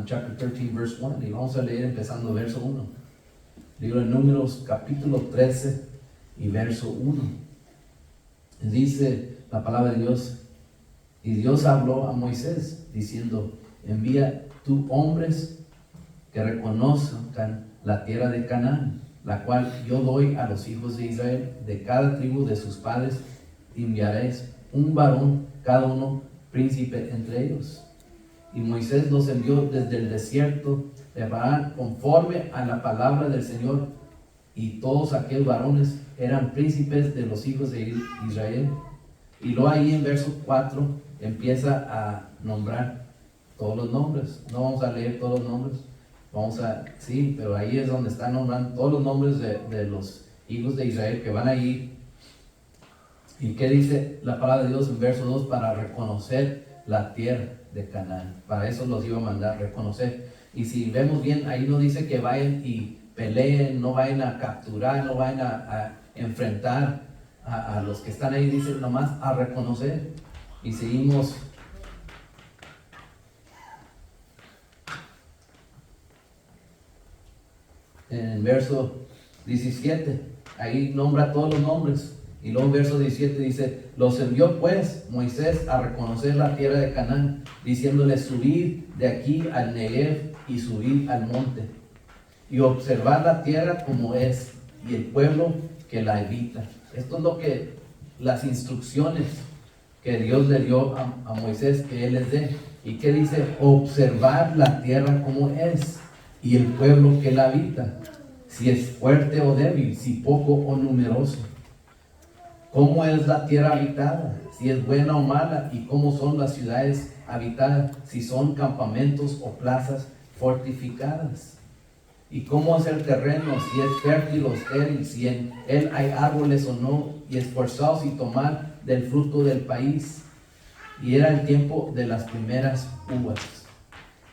chapter 13, verse 1, y vamos a leer empezando verso 1. Libro de Números, capítulo 13 y verso 1. Dice la palabra de Dios: y Dios habló a Moisés diciendo: envía tú hombres que reconozcan la tierra de Canaán, la cual yo doy a los hijos de Israel. De cada tribu de sus padres enviaréis un varón, cada uno príncipe entre ellos. Y Moisés los envió desde el desierto de Parán conforme a la palabra del Señor, y todos aquellos varones eran príncipes de los hijos de Israel. Y luego ahí en verso 4 empieza a nombrar todos los nombres. No vamos a leer todos los nombres, sí, pero ahí es donde están nombrando todos los nombres de los hijos de Israel que van a ir. ¿Y qué dice la palabra de Dios en verso 2? Para reconocer la tierra de Canaán. Para eso los iba a mandar reconocer. Y si vemos bien, ahí no dice que vayan y peleen, no vayan a capturar, no vayan a enfrentar a los que están ahí, dice nomás a reconocer. Y seguimos en el verso 17, ahí nombra todos los nombres. Y luego en verso 17 dice: los envió pues Moisés a reconocer la tierra de Canaán, diciéndole: subid de aquí al Negev y subid al monte, y observad la tierra como es, y el pueblo que la habita. Esto es lo que, las instrucciones que Dios le dio a Moisés que él les dé. ¿Y qué dice? Observar la tierra como es, y el pueblo que la habita, si es fuerte o débil, si poco o numeroso. ¿Cómo es la tierra habitada? Si es buena o mala. ¿Y cómo son las ciudades habitadas? Si son campamentos o plazas fortificadas. ¿Y cómo es el terreno? Si es fértil o estéril. Si en él hay árboles o no. Y esforzaos y tomar del fruto del país. Y era el tiempo de las primeras uvas.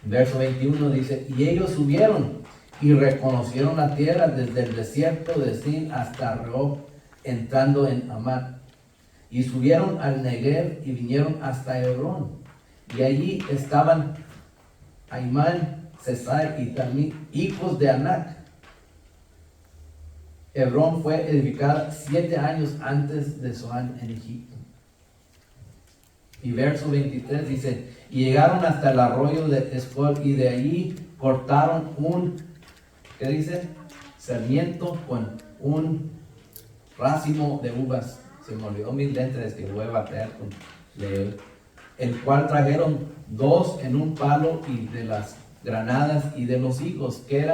Verso 21 dice: y ellos subieron y reconocieron la tierra desde el desierto de Sin hasta Rehob, entrando en Amat, y subieron al Negev y vinieron hasta Hebrón, y allí estaban Aimán, Sesai y Talmí, hijos de Anac. Hebrón fue edificada 7 años antes de Zoán en Egipto. Y verso 23 dice: y llegaron hasta el arroyo de Escol, y de allí cortaron ¿qué dice? Sarmiento con un racimo de uvas. Se me olvidó mis lentes que voy a batear con leer. El cual trajeron 2 en un palo, y de las granadas y de los higos, que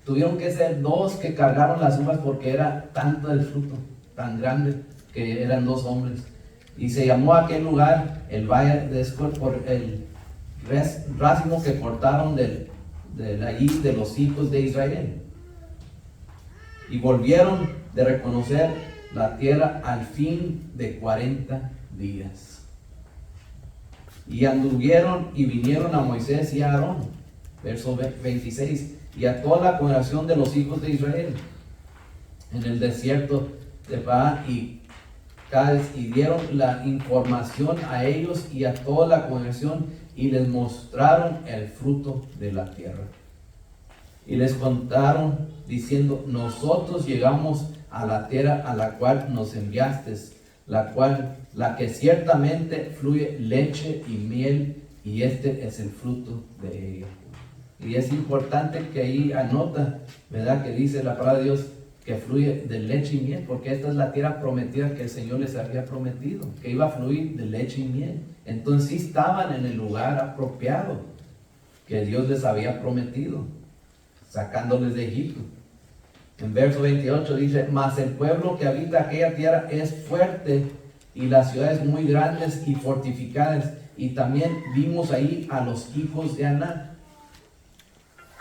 tuvieron que ser 2 que cargaron las uvas, porque era tanto el fruto, tan grande, que eran 2 hombres. Y se llamó aquel lugar el Valle de Escol por el racimo que cortaron de allí de los hijos de Israel. Y volvieron de reconocer la tierra al fin de 40 días. Y anduvieron y vinieron a Moisés y a Aarón, verso 26, y a toda la congregación de los hijos de Israel en el desierto de Parán y Cádiz, y dieron la información a ellos y a toda la congregación, y les mostraron el fruto de la tierra. Y les contaron diciendo: nosotros llegamos a la tierra a la cual nos enviaste, la que ciertamente fluye leche y miel, y este es el fruto de ella. Y es importante que ahí anota, ¿verdad?, que dice la palabra de Dios que fluye de leche y miel, porque esta es la tierra prometida que el Señor les había prometido, que iba a fluir de leche y miel. Entonces sí estaban en el lugar apropiado que Dios les había prometido, sacándoles de Egipto. En verso 28 dice: mas el pueblo que habita aquella tierra es fuerte, y las ciudades muy grandes y fortificadas. Y también vimos ahí a los hijos de Anac.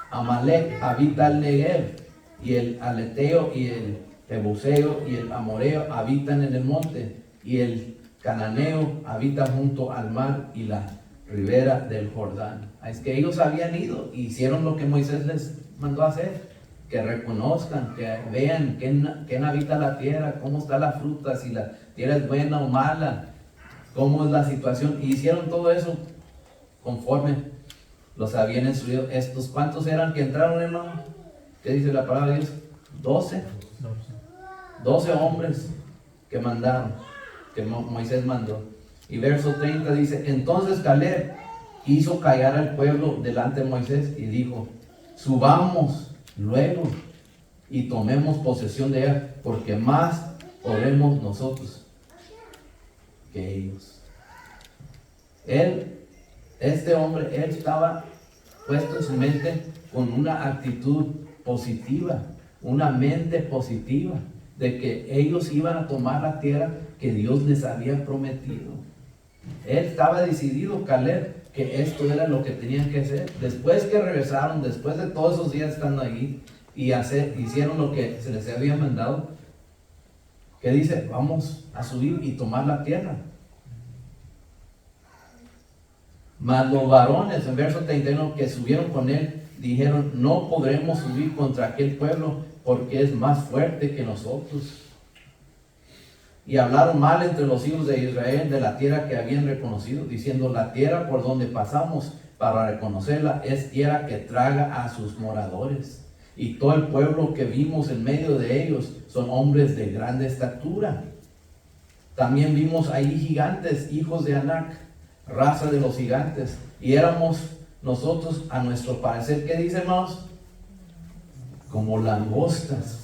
Amalek habita el Negev, y el Aleteo y el Jebuseo y el Amoreo habitan en el monte, y el Cananeo habita junto al mar y la ribera del Jordán. Es que ellos habían ido y hicieron lo que Moisés les mandó a hacer, que reconozcan, que vean quién habita la tierra, cómo está la fruta, si la tierra es buena o mala, cómo es la situación. Y hicieron todo eso conforme los habían instruido. ¿Estos cuántos eran que entraron, hermano? ¿Qué dice la palabra de Dios? 12 hombres que mandaron, que Moisés mandó. Y verso 30 dice, entonces Caleb hizo callar al pueblo delante de Moisés y dijo, subamos luego y tomemos posesión de ella, porque más podemos nosotros que ellos. Este hombre, él estaba puesto en su mente con una actitud positiva, una mente positiva, de que ellos iban a tomar la tierra que Dios les había prometido. Él estaba decidido, Caleb, que esto era lo que tenían que hacer. Después que regresaron, después de todos esos días estando allí y hicieron lo que se les había mandado, que dice, vamos a subir y tomar la tierra. Mas los varones, en verso 31, que subieron con él, dijeron, no podremos subir contra aquel pueblo, porque es más fuerte que nosotros. Y hablaron mal entre los hijos de Israel de la tierra que habían reconocido, diciendo, la tierra por donde pasamos para reconocerla es tierra que traga a sus moradores. Y todo el pueblo que vimos en medio de ellos son hombres de grande estatura. También vimos ahí gigantes, hijos de Anac, raza de los gigantes. Y éramos nosotros, a nuestro parecer, ¿qué dice, hermanos? Como langostas.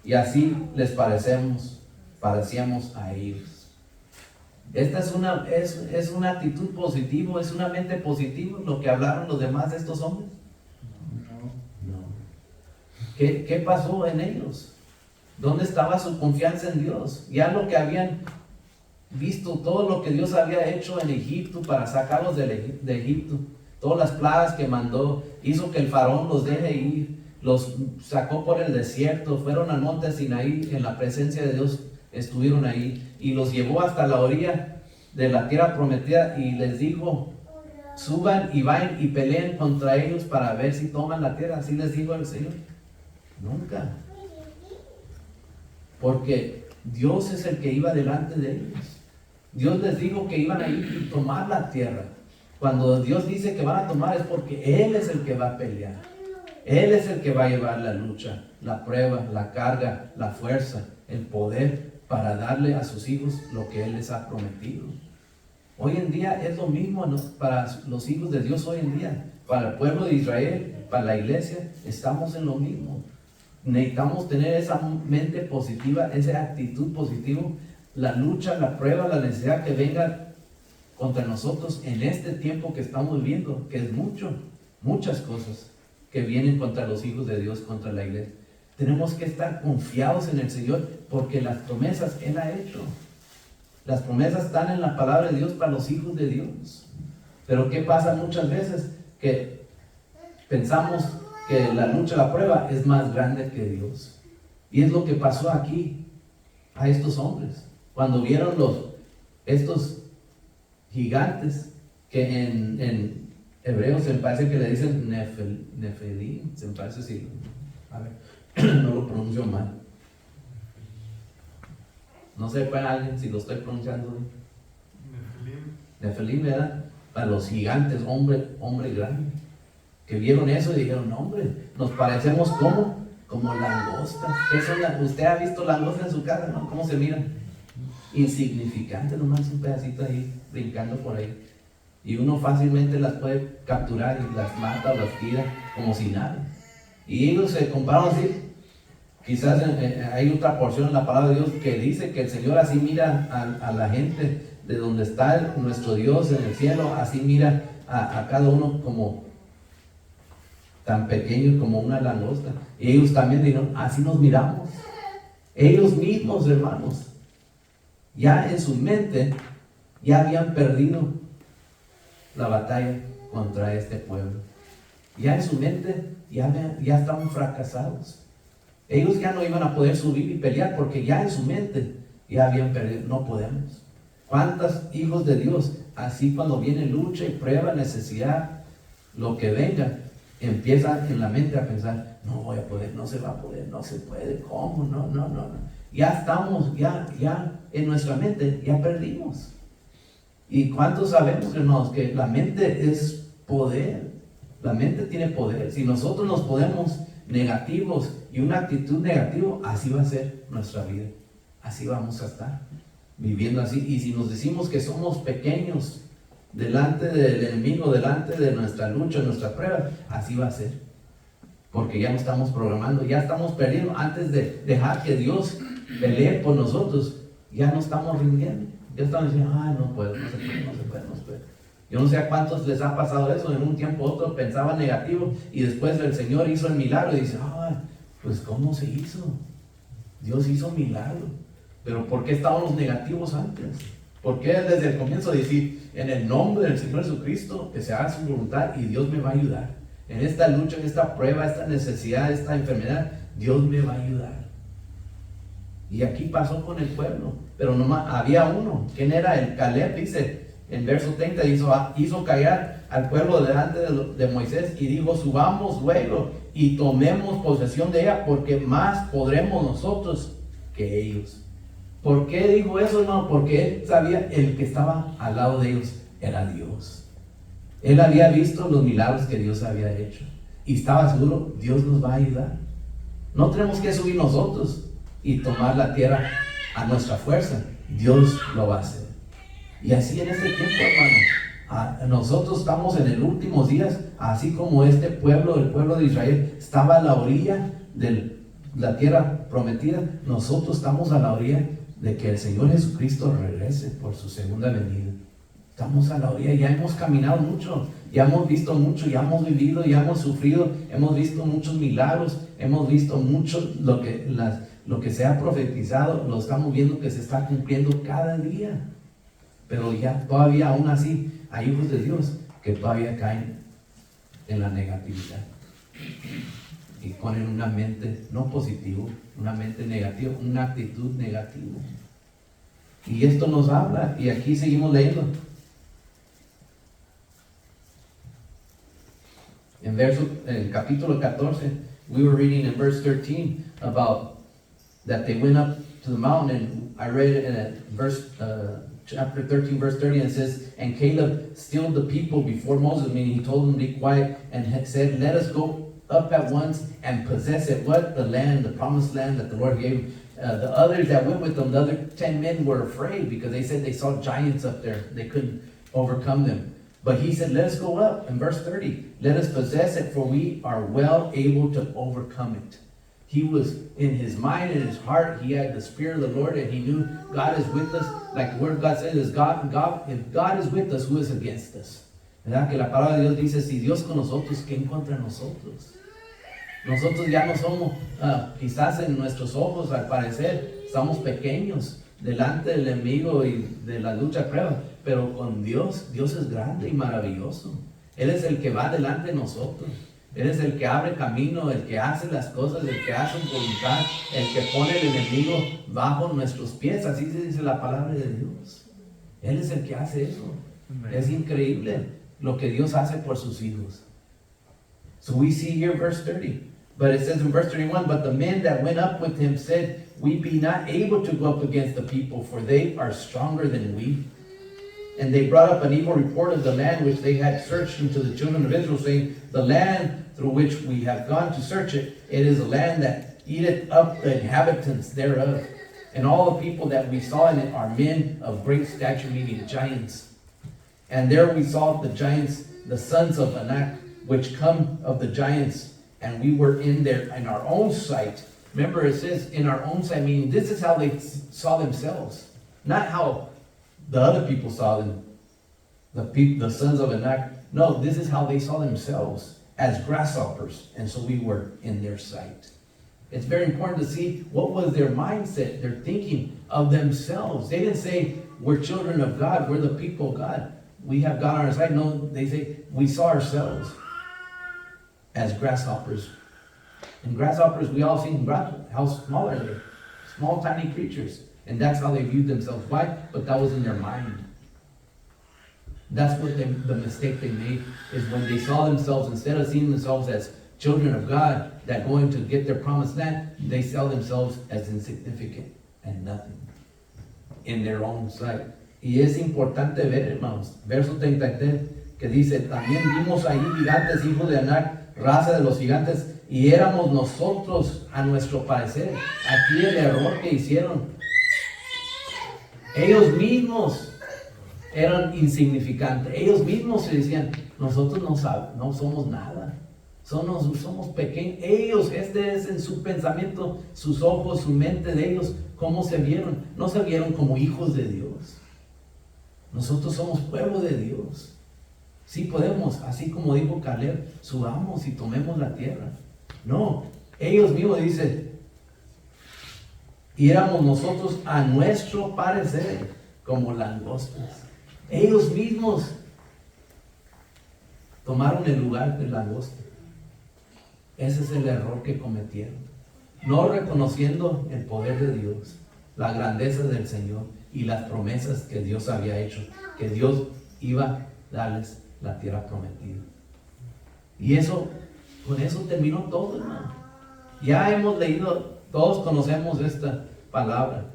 Y así les parecíamos a ellos. Esta es una actitud positiva, es una mente positiva lo que hablaron los demás de estos hombres. No. ¿Qué pasó en ellos? ¿Dónde estaba su confianza en Dios? Ya lo que habían visto, todo lo que Dios había hecho en Egipto para sacarlos de Egipto, todas las plagas que mandó, hizo que el faraón los deje ir, los sacó por el desierto, fueron al monte Sinaí, en la presencia de Dios estuvieron ahí, y los llevó hasta la orilla de la tierra prometida y les dijo, suban y vayan y peleen contra ellos para ver si toman la tierra. Así les dijo el Señor. Nunca. Porque Dios es el que iba delante de ellos. Dios les dijo que iban a ir y tomar la tierra. Cuando Dios dice que van a tomar es porque Él es el que va a pelear. Él es el que va a llevar la lucha, la prueba, la carga, la fuerza, el poder para darle a sus hijos lo que Él les ha prometido. Hoy en día es lo mismo, ¿no? Para los hijos de Dios hoy en día, para el pueblo de Israel, para la iglesia, estamos en lo mismo. Necesitamos tener esa mente positiva, esa actitud positiva, la lucha, la prueba, la necesidad que venga contra nosotros en este tiempo que estamos viviendo, que es muchas cosas que vienen contra los hijos de Dios, contra la iglesia. Tenemos que estar confiados en el Señor porque las promesas Él ha hecho. Las promesas están en la palabra de Dios para los hijos de Dios. Pero ¿qué pasa muchas veces? Que pensamos que la lucha, la prueba es más grande que Dios. Y es lo que pasó aquí a estos hombres. Cuando vieron estos gigantes que en hebreo se me parece que le dicen Nefelim, se me parece así. A ver, no lo pronuncio mal. No sé para alguien si lo estoy pronunciando bien. Nefelim era para los gigantes, hombre grande. Que vieron eso y dijeron, no, hombre, nos parecemos como langostas. ¿Usted ha visto langostas en su casa, no? ¿Cómo se miran? Insignificantes, nomás un pedacito ahí brincando por ahí. Y uno fácilmente las puede capturar y las mata o las tira como si nada. Y ellos se compararon así. Quizás hay otra porción en la palabra de Dios que dice que el Señor así mira a la gente de donde está nuestro Dios en el cielo, así mira a cada uno como tan pequeño como una langosta. Y ellos también dijeron, así nos miramos. Ellos mismos, hermanos, ya en su mente, ya habían perdido la batalla contra este pueblo. Ya en su mente, ya estaban fracasados. Ellos ya no iban a poder subir y pelear porque ya en su mente ya habían perdido. No podemos. ¿Cuántos hijos de Dios, así cuando viene lucha y prueba, necesidad, lo que venga, empiezan en la mente a pensar, no voy a poder, no se va a poder, no se puede, ¿cómo? No. Ya estamos, ya en nuestra mente, ya perdimos. ¿Y cuántos sabemos, hermanos, que la mente es poder. La mente tiene poder. Si nosotros nos ponemos negativos y una actitud negativa, así va a ser nuestra vida. Así vamos a estar viviendo así. Y si nos decimos que somos pequeños delante del enemigo, delante de nuestra lucha, nuestra prueba, así va a ser. Porque ya no estamos programando, ya estamos perdiendo. Antes de dejar que Dios pelee por nosotros, ya no estamos rindiendo. Ya estamos diciendo, no puedo, no se puede, no se puede, no se puede. Yo no sé a cuántos les ha pasado eso. En un tiempo u otro pensaba negativo y después el Señor hizo el milagro y dice, pues ¿cómo se hizo? Dios hizo milagro. Pero ¿por qué estábamos negativos antes? ¿Por qué desde el comienzo decir, en el nombre del Señor Jesucristo, que se haga su voluntad y Dios me va a ayudar? En esta lucha, en esta prueba, esta necesidad, esta enfermedad, Dios me va a ayudar. Y aquí pasó con el pueblo, pero nomás había uno. ¿Quién era? El Caleb, dice, en verso 30, hizo callar al pueblo delante de Moisés y dijo, subamos luego y tomemos posesión de ella, porque más podremos nosotros que ellos. ¿Por qué dijo eso, hermano? Porque él sabía el que estaba al lado de ellos era Dios. Él había visto los milagros que Dios había hecho y estaba seguro, Dios nos va a ayudar. No tenemos que subir nosotros y tomar la tierra a nuestra fuerza. Dios lo va a hacer. Y así en este tiempo, hermano, nosotros estamos en los últimos días, así como este pueblo, el pueblo de Israel, estaba a la orilla de la tierra prometida. Nosotros estamos a la orilla de que el Señor Jesucristo regrese por su segunda venida. Estamos a la orilla, ya hemos caminado mucho, ya hemos visto mucho, ya hemos vivido, ya hemos sufrido, hemos visto muchos milagros, hemos visto mucho lo que se ha profetizado, lo estamos viendo que se está cumpliendo cada día. Pero ya todavía aún así hay hijos de Dios que todavía caen en la negatividad y ponen una mente no positiva, una mente negativa, una actitud negativa. Y esto nos habla, y aquí seguimos leyendo. En el capítulo 14, we were reading in verse 13 about that they went up to the mountain, and I read it in chapter 13, verse 30, and it says, and Caleb stilled the people before Moses, meaning he told them to be quiet, and had said, let us go up at once and possess it. What? The land, the promised land that the Lord gave. The others that went with them, the other 10 men were afraid because they said they saw giants up there. They couldn't overcome them. But he said, let us go up. In verse 30, let us possess it, for we are well able to overcome it. He was in his mind and his heart, he had the Spirit of the Lord, and he knew God is with us. Like the word of God says, if God is with us, who is against us? ¿Verdad? Que la palabra de Dios dice, si Dios con nosotros, ¿quién contra nosotros? Nosotros ya no somos, quizás en nuestros ojos, al parecer, estamos pequeños delante del enemigo y de la lucha prueba, pero con Dios es grande y maravilloso. Él es el que va delante de nosotros. Él es el que abre camino, el que hace las cosas, el que hace voluntad, el que pone el enemigo bajo nuestros pies. Así se dice la palabra de Dios. Él es el que hace eso. Amen. Es increíble lo que Dios hace por sus hijos. So we see here verse 30. But it says in verse 31, but the men that went up with him said, we be not able to go up against the people, for they are stronger than we. And they brought up an evil report of the land which they had searched unto the children of Israel, saying, the land through which we have gone to search it, it is a land that eateth up the inhabitants thereof. And all the people that we saw in it are men of great stature, meaning giants. And there we saw the giants, the sons of Anak, which come of the giants, and we were in our own sight. Remember, it says in our own sight, meaning this is how they saw themselves, not how the other people saw them, the sons of Anak. No, this is how they saw themselves, as grasshoppers, and so we were in their sight. It's very important to see what was their mindset, their thinking of themselves. They didn't say, we're children of God, we're the people of God, we have God on our side. No, they say, we saw ourselves as grasshoppers. And grasshoppers, we all seen how small are they? Small, tiny creatures. And that's how they viewed themselves. Why? But that was in their mind. That's what the mistake they made, is when they saw themselves, instead of seeing themselves as children of God that going to get their promised land, they saw themselves as insignificant and nothing in their own sight. Y es importante ver, hermanos, verso 33, que dice, también vimos ahí gigantes, hijos de Anac, raza de los gigantes, y éramos nosotros a nuestro parecer. Aquí el error que hicieron. Ellos mismos eran insignificantes. Ellos mismos se decían, nosotros no somos nada. Somos pequeños. Ellos, este es en su pensamiento, sus ojos, su mente de ellos, ¿cómo se vieron? No se vieron como hijos de Dios. Nosotros somos pueblo de Dios. Sí podemos, así como dijo Caleb, subamos y tomemos la tierra. No, ellos mismos dicen, y éramos nosotros a nuestro parecer como langostas. Ellos mismos tomaron el lugar de langosta. Ese es el error que cometieron. No reconociendo el poder de Dios, la grandeza del Señor y las promesas que Dios había hecho, que Dios iba a darles la tierra prometida. Y con eso terminó todo, hermano. Ya hemos leído, todos conocemos esta palabra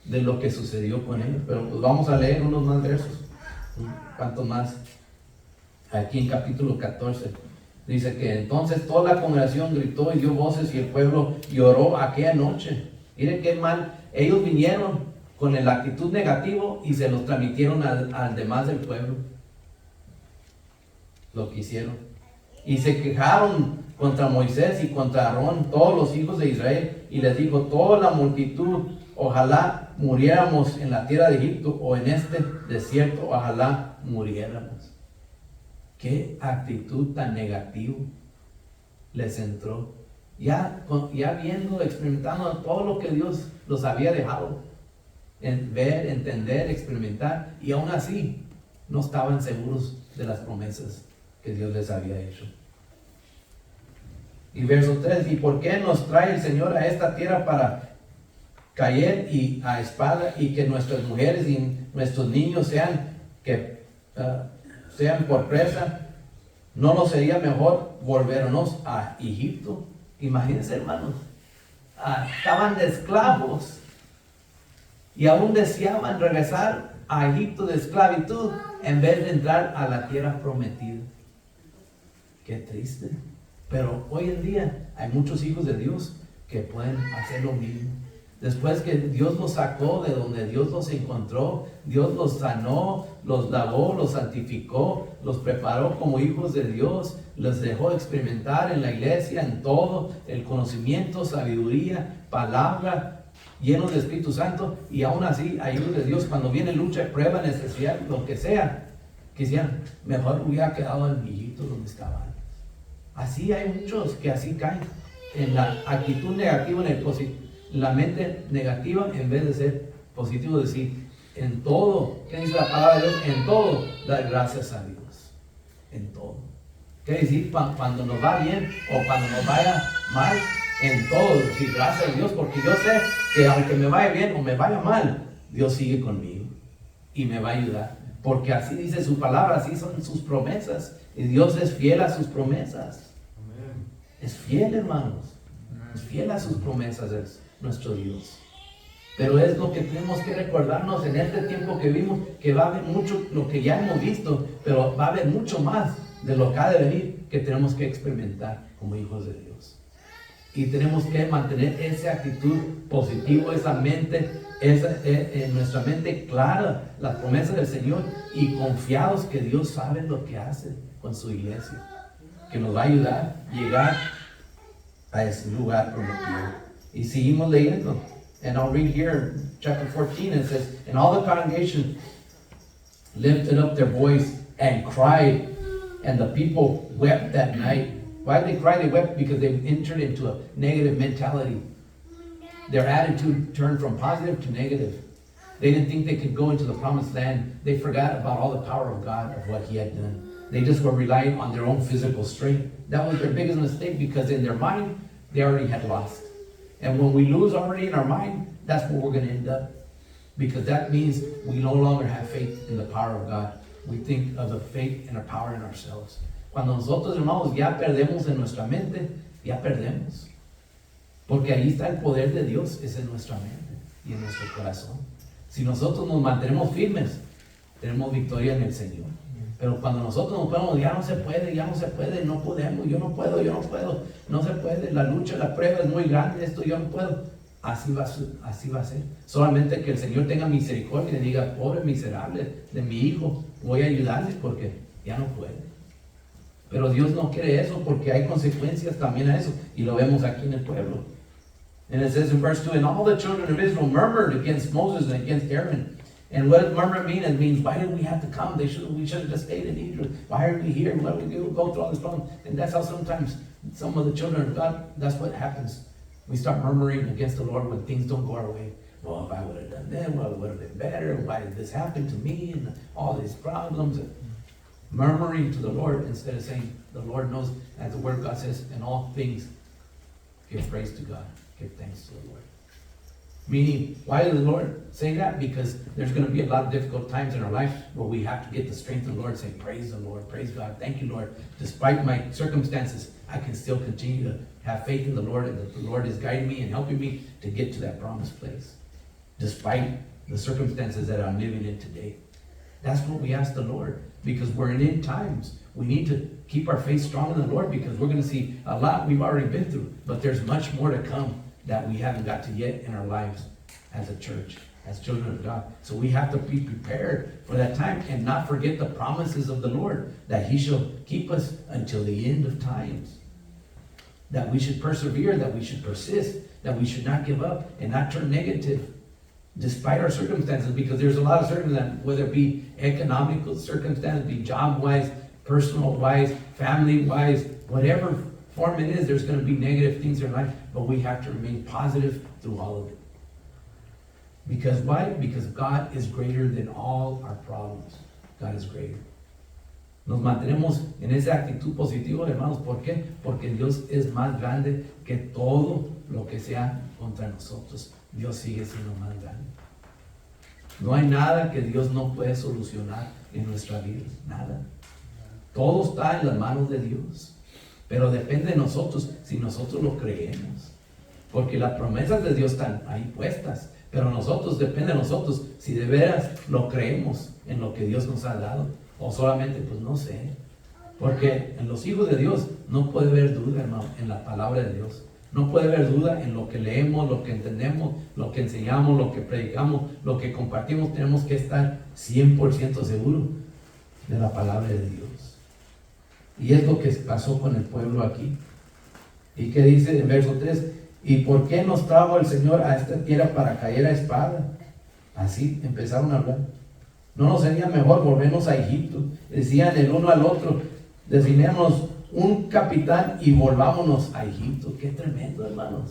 de lo que sucedió con ellos, pero pues vamos a leer unos más versos, cuanto más. Aquí en capítulo 14 dice que entonces toda la congregación gritó y dio voces y el pueblo lloró aquella noche. Miren qué mal, ellos vinieron con la actitud negativa y se los transmitieron al demás del pueblo, lo que hicieron, y se quejaron contra Moisés y contra Aarón, todos los hijos de Israel, y les dijo toda la multitud, ojalá muriéramos en la tierra de Egipto o en este desierto, ojalá muriéramos. Qué actitud tan negativa les entró, ya viendo, experimentando todo lo que Dios los había dejado ver, entender, experimentar, y aún así no estaban seguros de las promesas que Dios les había hecho. Y verso 3, ¿y por qué nos trae el Señor a esta tierra para caer y a espada y que nuestras mujeres y nuestros niños sean por presa? ¿No nos sería mejor volvernos a Egipto? Imagínense, hermanos, estaban de esclavos y aún deseaban regresar a Egipto de esclavitud en vez de entrar a la tierra prometida. Qué triste. Pero hoy en día hay muchos hijos de Dios que pueden hacer lo mismo. Después que Dios los sacó de donde Dios los encontró, Dios los sanó, los lavó, los santificó, los preparó como hijos de Dios, les dejó experimentar en la iglesia, en todo, el conocimiento, sabiduría, palabra, llenos de Espíritu Santo, y aún así, hay hijos de Dios, cuando viene lucha, prueba, necesidad, lo que sea, quisieran, mejor hubiera quedado en Egipto donde estaba antes. Así hay muchos que así caen en la actitud negativa, en la mente negativa, en vez de ser positivo, decir, en todo, ¿qué dice la palabra de Dios? En todo, dar gracias a Dios. En todo. ¿Qué decir? Cuando nos va bien o cuando nos vaya mal, en todo, decir gracias a Dios, porque yo sé que aunque me vaya bien o me vaya mal, Dios sigue conmigo y me va a ayudar. Porque así dice su palabra, así son sus promesas. Y Dios es fiel a sus promesas. Amén. Es fiel, hermanos. Es fiel a sus promesas, es nuestro Dios. Pero es lo que tenemos que recordarnos en este tiempo que vimos, que va a haber mucho, lo que ya hemos visto, pero va a haber mucho más de lo que ha de venir, que tenemos que experimentar como hijos de Dios. Y tenemos que mantener esa actitud positiva, esa mente, en nuestra mente clara, las promesas del Señor, y confiados que Dios sabe lo que hace con su iglesia, que nos va a ayudar a llegar a ese lugar prometido. Y seguimos leyendo. And I'll read here, chapter 14, it says, and all the congregation lifted up their voice and cried, and the people wept that night. Why did they cry? They wept because they entered into a negative mentality. Their attitude turned from positive to negative. They didn't think they could go into the promised land. They forgot about all the power of God, of what He had done. They just were relying on their own physical strength. That was their biggest mistake, because in their mind, they already had lost. And when we lose already in our mind, that's where we're going to end up. Because that means we no longer have faith in the power of God. We think of the faith and the power in ourselves. Cuando nosotros, hermanos, ya perdemos en nuestra mente, ya perdemos. Porque ahí está el poder de Dios, es en nuestra mente y en nuestro corazón. Si nosotros nos mantenemos firmes, tenemos victoria en el Señor. Pero cuando nosotros nos ponemos, ya no se puede, no podemos, yo no puedo, no se puede, la lucha, la prueba es muy grande, esto yo no puedo. Así va a ser. Solamente que el Señor tenga misericordia y diga, pobre miserable de mi hijo, voy a ayudarle porque ya no puede. Pero Dios no quiere eso porque hay consecuencias también a eso. Y lo vemos aquí en el pueblo. And it says in verse 2, and all the children of Israel murmured against Moses and against Aaron. And what does murmur mean? It means, why did we have to come? We should have just stayed in Egypt. Why are we here? Why do we go through all this problem? And that's how sometimes some of the children of God, that's what happens. We start murmuring against the Lord when things don't go our way. Well, if I would have done that, well, it would have been better. Why did this happen to me? And all these problems. And murmuring to the Lord instead of saying, the Lord knows, as the Word of God says, in all things, give praise to God. Give thanks to the Lord. Meaning, why does the Lord say that? Because there's going to be a lot of difficult times in our life where we have to get the strength of the Lord and say, praise the Lord, praise God, thank you, Lord. Despite my circumstances, I can still continue to have faith in the Lord, and that the Lord is guiding me and helping me to get to that promised place. Despite the circumstances that I'm living in today. That's what we ask the Lord, because we're in end times. We need to keep our faith strong in the Lord, because we're going to see a lot we've already been through, but there's much more to come that we haven't got to yet in our lives as a church, as children of God. So we have to be prepared for that time and not forget the promises of the Lord, that He shall keep us until the end of times. That we should persevere, that we should persist, that we should not give up and not turn negative despite our circumstances, because there's a lot of circumstances, whether it be economical circumstances, be job-wise, personal-wise, family-wise, whatever form it is, there's going to be negative things in life, but we have to remain positive through all of it. Because why? Because God is greater than all our problems. God is greater. Nos mantenemos en esa actitud positiva, hermanos. ¿Por qué? Porque Dios es más grande que todo lo que sea contra nosotros. Dios sigue siendo más grande. No hay nada que Dios no puede solucionar en nuestra vida. Nada. Todo está en las manos de Dios. Pero depende de nosotros si nosotros lo creemos. Porque las promesas de Dios están ahí puestas. Pero nosotros, depende de nosotros si de veras lo creemos en lo que Dios nos ha dado. O solamente, pues no sé. Porque en los hijos de Dios no puede haber duda, hermano, en la palabra de Dios. No puede haber duda en lo que leemos, lo que entendemos, lo que enseñamos, lo que predicamos, lo que compartimos. Tenemos que estar 100% seguros de la palabra de Dios. Y es lo que pasó con el pueblo aquí. ¿Y qué dice en verso 3? ¿Y por qué nos trajo el Señor a esta tierra para caer a espada? Así empezaron a hablar. ¿No nos sería mejor volvernos a Egipto? Decían el uno al otro, designemos un capitán y volvámonos a Egipto. Qué tremendo, hermanos.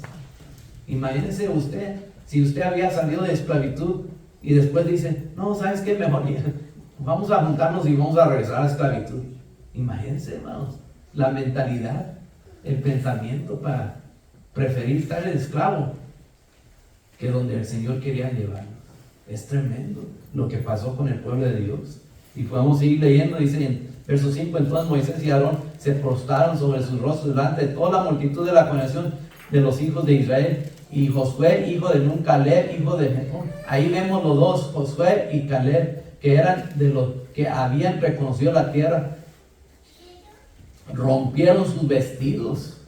Imagínense usted, si usted había salido de esclavitud y después dice, no, ¿sabes qué? Mejor vamos a juntarnos y vamos a regresar a la esclavitud. Imagínense, hermanos, la mentalidad, el pensamiento para preferir estar el esclavo que donde el Señor quería llevarnos. Es tremendo lo que pasó con el pueblo de Dios. Y podemos seguir leyendo, dice en verso 5, entonces Moisés y Aarón se prostraron sobre sus rostros delante de toda la multitud de la congregación de los hijos de Israel. Y Josué, hijo de Nun, Caleb, hijo de Jefón. Ahí vemos los dos, Josué y Caleb, que eran de los que habían reconocido la tierra. Rompieron sus vestidos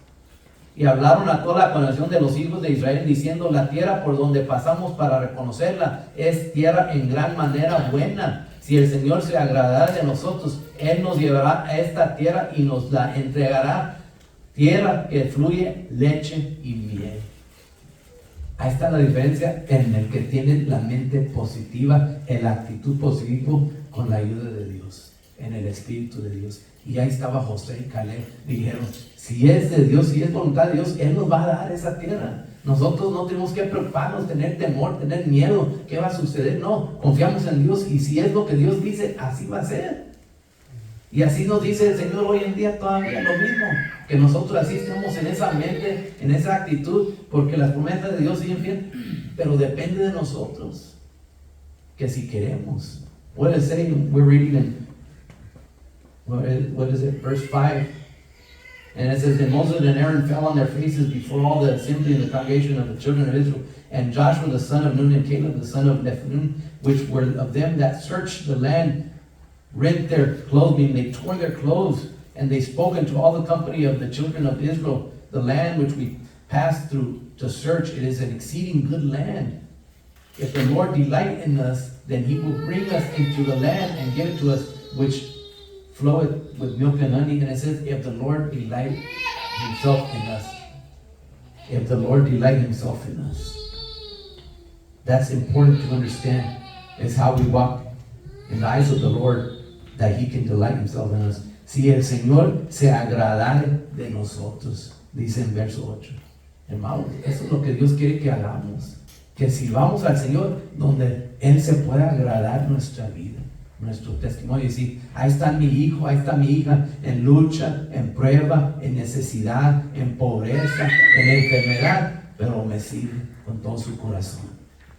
y hablaron a toda la congregación de los hijos de Israel diciendo, la tierra por donde pasamos para reconocerla es tierra en gran manera buena. Si el Señor se agradará de nosotros, Él nos llevará a esta tierra y nos la entregará, tierra que fluye leche y miel. Ahí está la diferencia en el que tiene la mente positiva, en la actitud positiva con la ayuda de Dios, en el Espíritu de Dios. Y ahí estaba José y Caleb. Dijeron, si es de Dios, si es voluntad de Dios, Él nos va a dar esa tierra. Nosotros no tenemos que preocuparnos, tener temor, tener miedo. ¿Qué va a suceder? No, confiamos en Dios. Y si es lo que Dios dice, así va a ser. Y así nos dice el Señor hoy en día todavía lo mismo. Que nosotros así estamos en esa mente, en esa actitud. Porque las promesas de Dios siguen fiel. Pero depende de nosotros. Que si queremos. What is it saying? We're reading in what is it? Verse 5. And it says, then Moses and Aaron fell on their faces before all the assembly and the congregation of the children of Israel. And Joshua the son of Nun and Caleb the son of Nephilim, which were of them that searched the land, rent their clothing, they tore their clothes, and they spoke unto all the company of the children of Israel, the land which we passed through to search, it is an exceeding good land. If the Lord delight in us, then he will bring us into the land and give it to us, which floweth with milk and honey. And it says, if the Lord delight himself in us. If the Lord delight himself in us. That's important to understand, is how we walk in the eyes of the Lord, that he can delight himself in us. Si el Señor se agradare de nosotros, dice en verso 8. Hermanos, eso es lo que Dios quiere que hagamos. Que sirvamos al Señor donde Él se pueda agradar nuestra vida, nuestro testimonio. Y decir, ahí está mi hijo, ahí está mi hija, en lucha, en prueba, en necesidad, en pobreza, en enfermedad, pero me sirve con todo su corazón.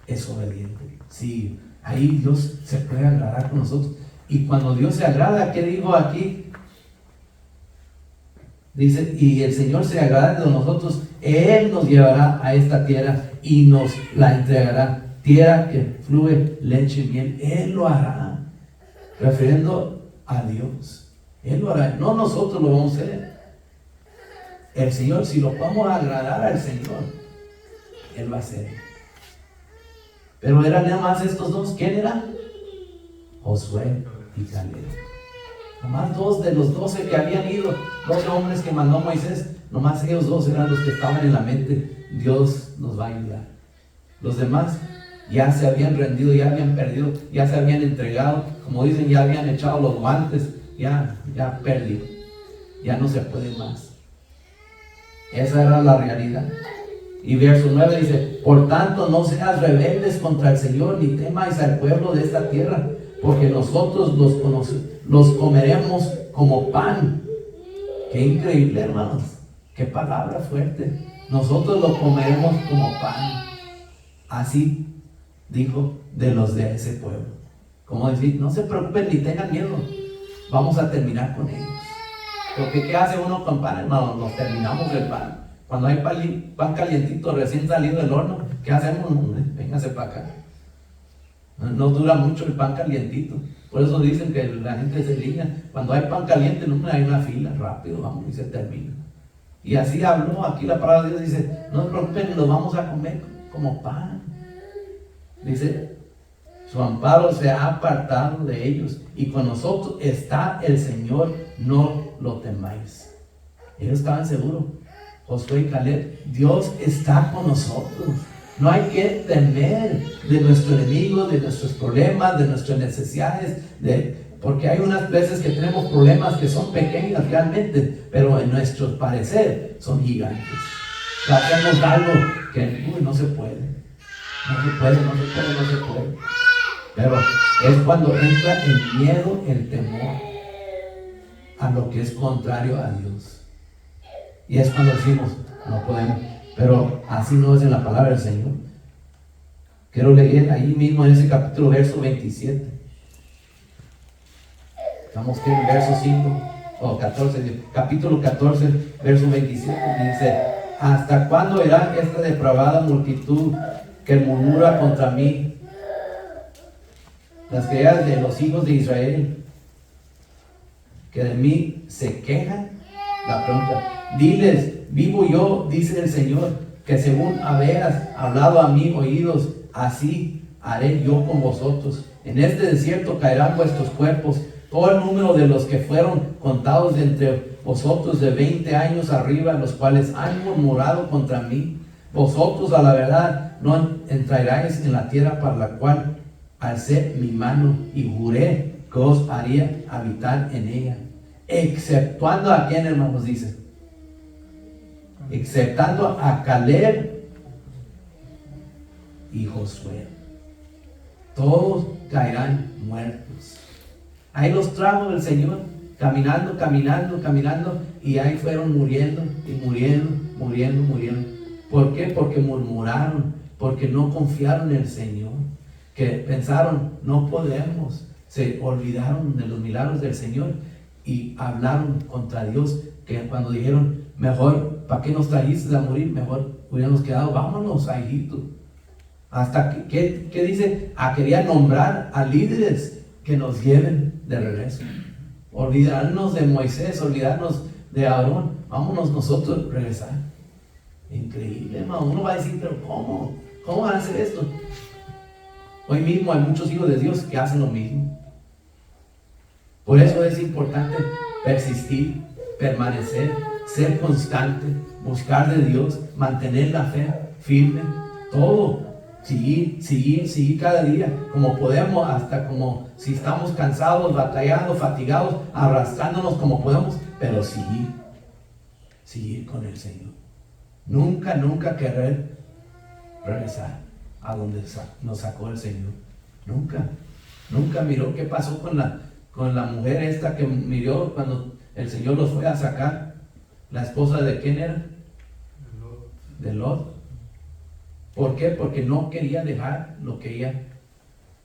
Es obediente. Sí, ahí Dios se puede agradar con nosotros. Y cuando Dios se agrada, ¿qué digo aquí? Dice, y el Señor se agrada de nosotros, Él nos llevará a esta tierra y nos la entregará, tierra que fluye leche y miel. Él lo hará, refiriendo a Dios. Él lo hará, no nosotros lo vamos a hacer. El Señor, si lo vamos a agradar al Señor, Él va a hacer. Pero eran nada más estos dos. ¿Quién eran? Josué y Caleb. Nomás dos de los 12 que habían ido, 12 hombres que mandó Moisés, nomás ellos dos eran los que estaban en la mente. Dios nos va a ayudar. Los demás ya se habían rendido, ya habían perdido, ya se habían entregado, como dicen, ya habían echado los guantes, ya perdido, ya no se puede más. Esa era la realidad. Y verso 9 dice, por tanto no seas rebeldes contra el Señor, ni temáis al pueblo de esta tierra, porque nosotros los comeremos como pan. Qué increíble, hermanos, qué palabra fuerte. Nosotros los comeremos como pan. Así dijo de los de ese pueblo. Como decir, no se preocupen ni tengan miedo, vamos a terminar con ellos. Porque ¿qué hace uno con pan, hermano? Nos terminamos el pan. Cuando hay pan calientito recién salido del horno, ¿qué hacemos? Véngase para acá. No dura mucho el pan calientito. Por eso dicen que la gente se línea. Cuando hay pan caliente, no hay una fila, rápido, vamos, y se termina. Y así habló aquí la palabra de Dios. Dice, no se preocupen, lo vamos a comer como pan. Dice, su amparo se ha apartado de ellos, y con nosotros está el Señor, no lo temáis. Ellos estaban seguros. Josué y Caleb, Dios está con nosotros. No hay que temer de nuestro enemigo, de nuestros problemas, de nuestras necesidades, porque hay unas veces que tenemos problemas que son pequeños realmente, pero en nuestro parecer son gigantes. Hacemos algo que no se puede. No se puede. Pero es cuando entra el miedo, el temor a lo que es contrario a Dios. Y es cuando decimos, no podemos. Pero así no es en la palabra del Señor. Quiero leer ahí mismo en ese capítulo, verso 27. Estamos en el verso 5 o 14, capítulo 14, verso 27. Dice, ¿hasta cuándo irá esta depravada multitud que murmura contra mí? Las criadas de los hijos de Israel, que de mí se quejan. La pregunta, diles, vivo yo, dice el Señor, que según habéis hablado a mis oídos, así haré yo con vosotros. En este desierto caerán vuestros cuerpos, todo el número de los que fueron contados de entre vosotros de 20 años arriba, los cuales han murmurado contra mí. Vosotros a la verdad no entraréis en la tierra para la cual alcé mi mano y juré que os haría habitar en ella. Exceptuando a quién, hermanos, dice, exceptando a Caleb y Josué, todos caerán muertos. Ahí los trajo el Señor, caminando, y ahí fueron muriendo. ¿Por qué? Porque murmuraron, porque no confiaron en el Señor, que pensaron, no podemos, se olvidaron de los milagros del Señor y hablaron contra Dios, que cuando dijeron, mejor, ¿para qué nos trajiste a morir? Mejor hubiéramos quedado, vámonos a Egipto. Hasta que, ¿qué dice? Quería nombrar a líderes que nos lleven de regreso. Olvidarnos de Moisés, olvidarnos de Aarón. Vámonos nosotros a regresar. Increíble, hermano. Uno va a decir, pero ¿cómo? ¿Cómo van a hacer esto? Hoy mismo hay muchos hijos de Dios que hacen lo mismo. Por eso es importante persistir, permanecer, ser constante, buscar de Dios, mantener la fe firme, todo, seguir cada día, como podemos, hasta como si estamos cansados, batallando, fatigados, arrastrándonos como podemos, pero seguir con el Señor. Nunca querer regresar a donde nos sacó el Señor. Nunca miró qué pasó con la mujer esta que miró cuando el Señor los fue a sacar. La esposa de ¿quién era? De Lot. ¿Por qué? Porque no quería dejar lo que ella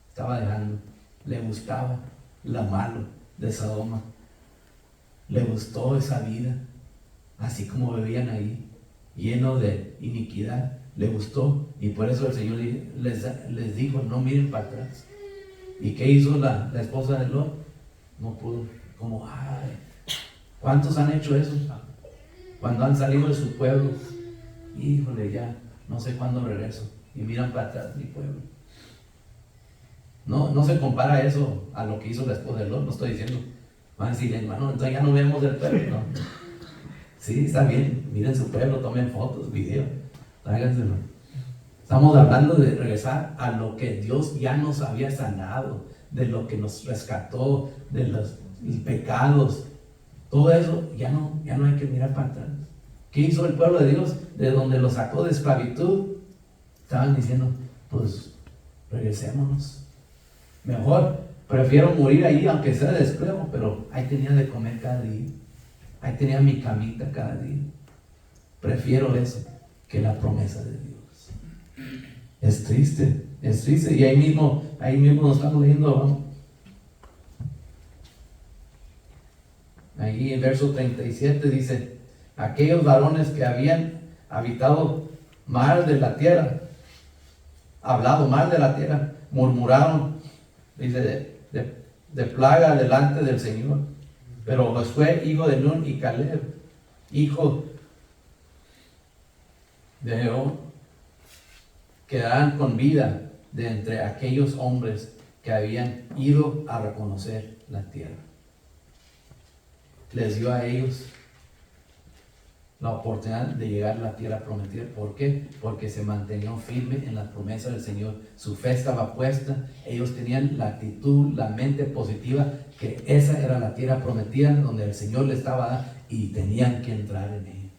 estaba dejando. Le gustaba la malo de Sodoma. Le gustó esa vida, así como vivían ahí, lleno de iniquidad. Le gustó, y por eso el Señor les dijo, no miren para atrás. ¿Y qué hizo la esposa de Lot? No pudo, como, ay, ¿cuántos han hecho eso? Cuando han salido de su pueblo, híjole, ya no sé cuándo regreso, y miran para atrás mi pueblo. No se compara eso a lo que hizo la esposa de Lot. No estoy diciendo, van a decir, hermano, entonces ya no vemos el pueblo. No. Sí, está bien, miren su pueblo, tomen fotos, videos, tráiganselo. Estamos hablando de regresar a lo que Dios ya nos había sanado, de lo que nos rescató, de los pecados. Todo eso ya no hay que mirar para atrás. ¿Qué hizo el pueblo de Dios? De donde lo sacó de esclavitud. Estaban diciendo, pues regresémonos. Mejor, prefiero morir ahí, aunque sea de esclavo, pero ahí tenía de comer cada día. Ahí tenía mi camita cada día. Prefiero eso que la promesa de Dios. Es triste. Y ahí mismo nos estamos leyendo, ¿no? Ahí en verso 37 dice, aquellos varones que habían habitado mal de la tierra, hablado mal de la tierra, murmuraron, dice, de plaga delante del Señor. Pero Josué, hijo de Nun, y Caleb, hijo de Jehová, quedarán con vida de entre aquellos hombres que habían ido a reconocer la tierra. Les dio a ellos la oportunidad de llegar a la tierra prometida. ¿Por qué? Porque se mantenían firmes en la promesa del Señor. Su fe estaba puesta. Ellos tenían la actitud, la mente positiva, que esa era la tierra prometida donde el Señor les estaba dando y tenían que entrar en ella.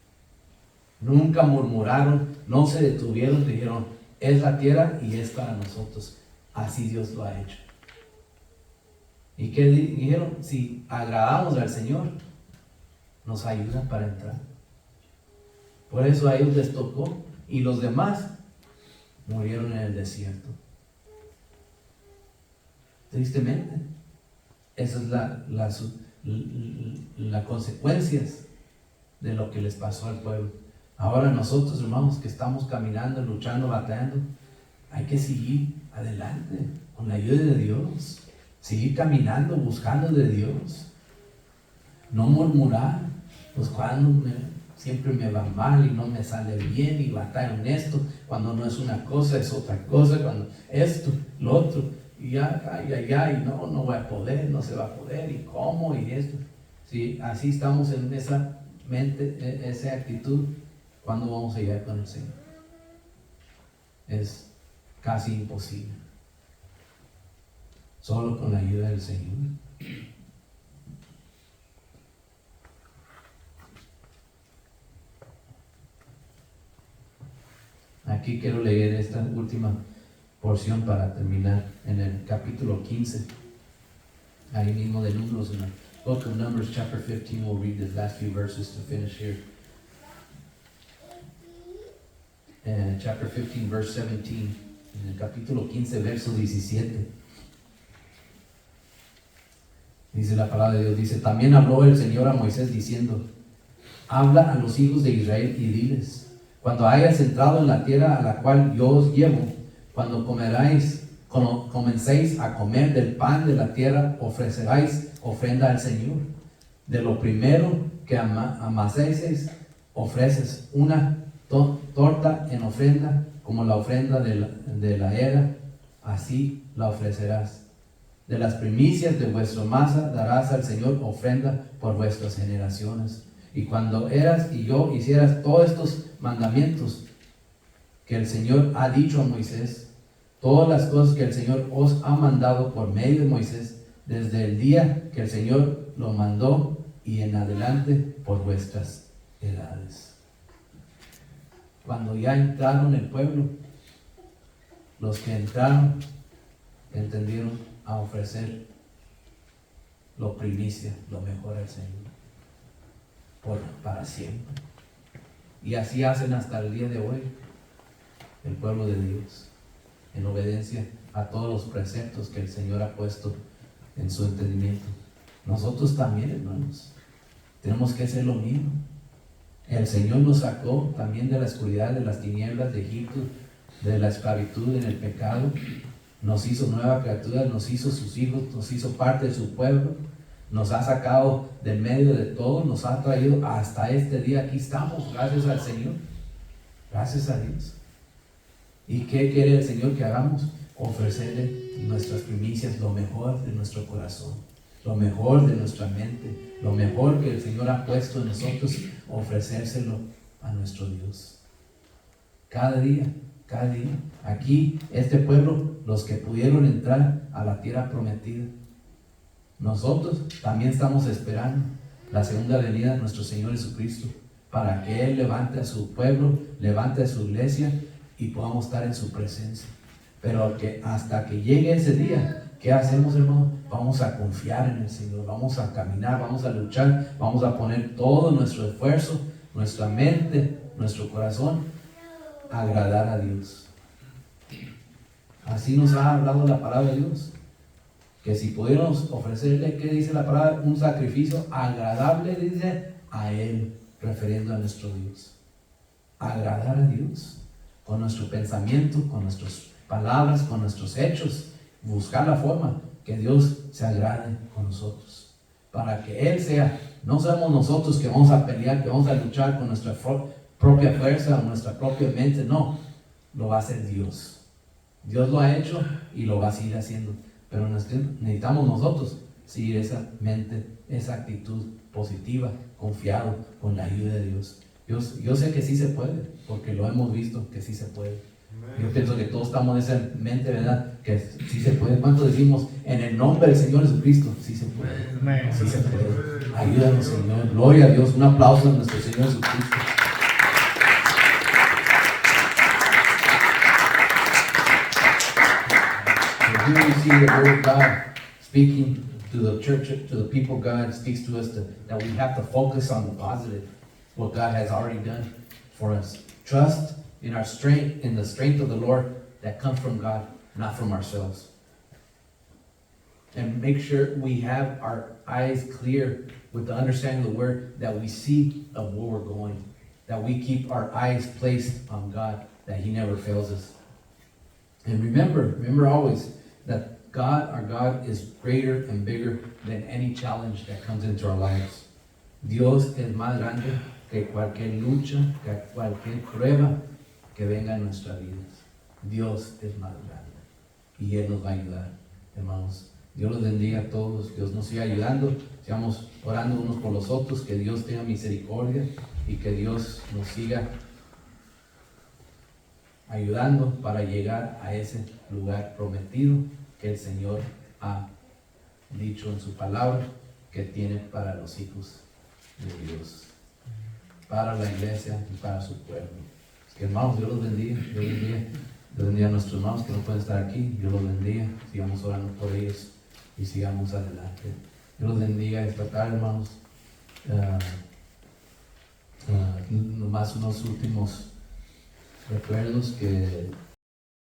Nunca murmuraron, no se detuvieron, dijeron, es la tierra y es para nosotros. Así Dios lo ha hecho. ¿Y qué dijeron? Si agradamos al Señor, nos ayuda para entrar. Por eso a ellos les tocó, y los demás murieron en el desierto. Tristemente, esa es la consecuencias de lo que les pasó al pueblo. Ahora nosotros, hermanos, que estamos caminando, luchando, batallando, hay que seguir adelante con la ayuda de Dios. Seguir caminando, buscando de Dios. No murmurar, pues cuando siempre me va mal y no me sale bien y batallo en esto, cuando no es una cosa, es otra cosa, cuando esto, lo otro, y ya, y no voy a poder, no se va a poder, y cómo, y esto. Si así estamos en esa mente, esa actitud, ¿cuándo vamos a llegar con el Señor? Es casi imposible. Solo con la ayuda del Señor. Aquí quiero leer esta última porción para terminar en el capítulo 15. Ahí mismo de Números, en el book of Numbers, chapter 15. We'll read the last few verses to finish here. Chapter 15, verse 17. En el capítulo 15, verso 17. Dice la palabra de Dios, dice, también habló el Señor a Moisés diciendo, habla a los hijos de Israel y diles, cuando hayas entrado en la tierra a la cual yo os llevo, cuando Cuando comencéis a comer del pan de la tierra, ofreceráis ofrenda al Señor. De lo primero que amaseis, ofreces una torta en ofrenda, como la ofrenda de la era, así la ofrecerás. De las primicias de vuestra masa darás al Señor ofrenda por vuestras generaciones. Y cuando Eras y yo hicieras todos estos mandamientos que el Señor ha dicho a Moisés, todas las cosas que el Señor os ha mandado por medio de Moisés, desde el día que el Señor lo mandó y en adelante por vuestras edades. Cuando ya entraron el pueblo, los que entraron entendieron a ofrecer lo primicia, lo mejor al Señor, para siempre. Y así hacen hasta el día de hoy el pueblo de Dios, en obediencia a todos los preceptos que el Señor ha puesto en su entendimiento. Nosotros también, hermanos, tenemos que hacer lo mismo. El Señor nos sacó también de la oscuridad, de las tinieblas de Egipto, de la esclavitud en el pecado. Nos hizo nueva criatura, nos hizo sus hijos, nos hizo parte de su pueblo, nos ha sacado del medio de todo, nos ha traído hasta este día. Aquí estamos, gracias al Señor, gracias a Dios. ¿Y qué quiere el Señor que hagamos? Ofrecerle nuestras primicias, lo mejor de nuestro corazón, lo mejor de nuestra mente, lo mejor que el Señor ha puesto en nosotros, ofrecérselo a nuestro Dios. Cada día. Aquí, este pueblo, los que pudieron entrar a la tierra prometida, nosotros también estamos esperando la segunda venida de nuestro Señor Jesucristo, para que Él levante a su pueblo, levante a su iglesia y podamos estar en su presencia. Pero que hasta que llegue ese día, ¿qué hacemos, hermano? Vamos a confiar en el Señor, vamos a caminar, vamos a luchar, vamos a poner todo nuestro esfuerzo, nuestra mente, nuestro corazón, a agradar a Dios. Así nos ha hablado la palabra de Dios, que si pudiéramos ofrecerle, ¿qué dice la palabra? Un sacrificio agradable, dice, a Él, refiriendo a nuestro Dios. Agradar a Dios, con nuestro pensamiento, con nuestras palabras, con nuestros hechos, buscar la forma que Dios se agrade con nosotros, para que Él sea, no somos nosotros que vamos a pelear, que vamos a luchar con nuestra propia fuerza o nuestra propia mente, no, lo va a hacer Dios. Dios lo ha hecho y lo va a seguir haciendo, pero necesitamos nosotros seguir esa mente, esa actitud positiva, confiado, con la ayuda de Dios. Yo sé que sí se puede, porque lo hemos visto que sí se puede. Yo pienso que todos estamos en esa mente, ¿verdad? Que sí se puede. ¿Cuánto decimos en el nombre del Señor Jesucristo? Sí se puede. Sí se puede. Ayúdanos, Señor. Gloria a Dios. Un aplauso a nuestro Señor Jesucristo. So here we see the word of God speaking to the church, to the people. God speaks to us that we have to focus on the positive, what God has already done for us. Trust in our strength, in the strength of the Lord that comes from God, not from ourselves. And make sure we have our eyes clear with the understanding of the word, that we see of where we're going, that we keep our eyes placed on God, that He never fails us. And remember always that God, our God, is greater and bigger than any challenge that comes into our lives. Dios es más grande que cualquier lucha, que cualquier prueba que venga en nuestras vidas. Dios es más grande y Él nos va a ayudar, hermanos. Dios los bendiga a todos, Dios nos siga ayudando, sigamos orando unos por los otros, que Dios tenga misericordia y que Dios nos siga ayudando para llegar a ese lugar prometido que el Señor ha dicho en su palabra que tiene para los hijos de Dios, para la iglesia y para su pueblo. Es que, hermanos, Dios los bendiga, Dios bendiga a nuestros hermanos que no pueden estar aquí, Dios los bendiga, sigamos orando por ellos y sigamos adelante. Dios los bendiga esta tarde, hermanos. Nomás unos últimos recuerdos que